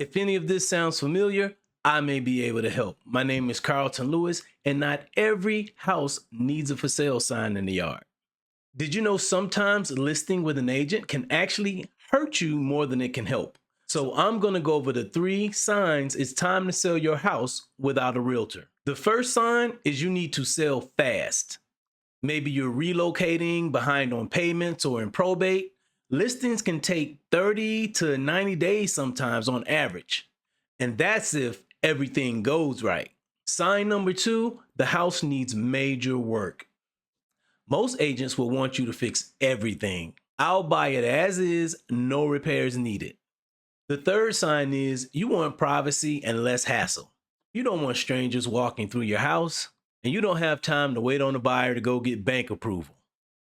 If any of this sounds familiar, I may be able to help. My name is Carlton Lewis, and not every house needs a for sale sign in the yard. Did you know sometimes listing with an agent can actually hurt you more than it can help? So I'm going to go over the 3 signs it's time to sell your house without a realtor. The first sign is you need to sell fast. Maybe you're relocating, behind on payments, or in probate. Listings can take 30 to 90 days sometimes on average. And that's if everything goes right. Sign number 2, the house needs major work. Most agents will want you to fix everything. I'll buy it as is, no repairs needed. The third sign is you want privacy and less hassle. You don't want strangers walking through your house, and you don't have time to wait on a buyer to go get bank approval.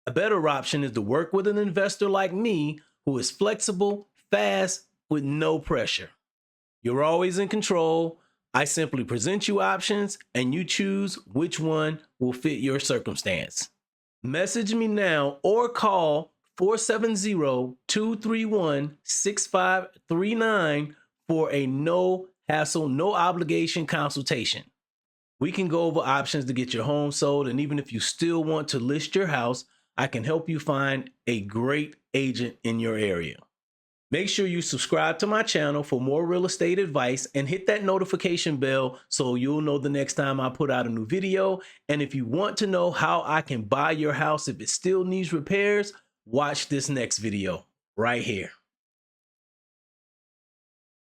A better option is to work with an investor like me who is flexible, fast, with no pressure. You're always in control. I simply present you options and you choose which one will fit your circumstance. Message me now or call 470-231-6539 for a no hassle, no obligation consultation. We can go over options to get your home sold, and even if you still want to list your house, I can help you find a great agent in your area. Make sure you subscribe to my channel for more real estate advice and hit that notification bell so you'll know the next time I put out a new video. And if you want to know how I can buy your house if it still needs repairs, watch this next video right here.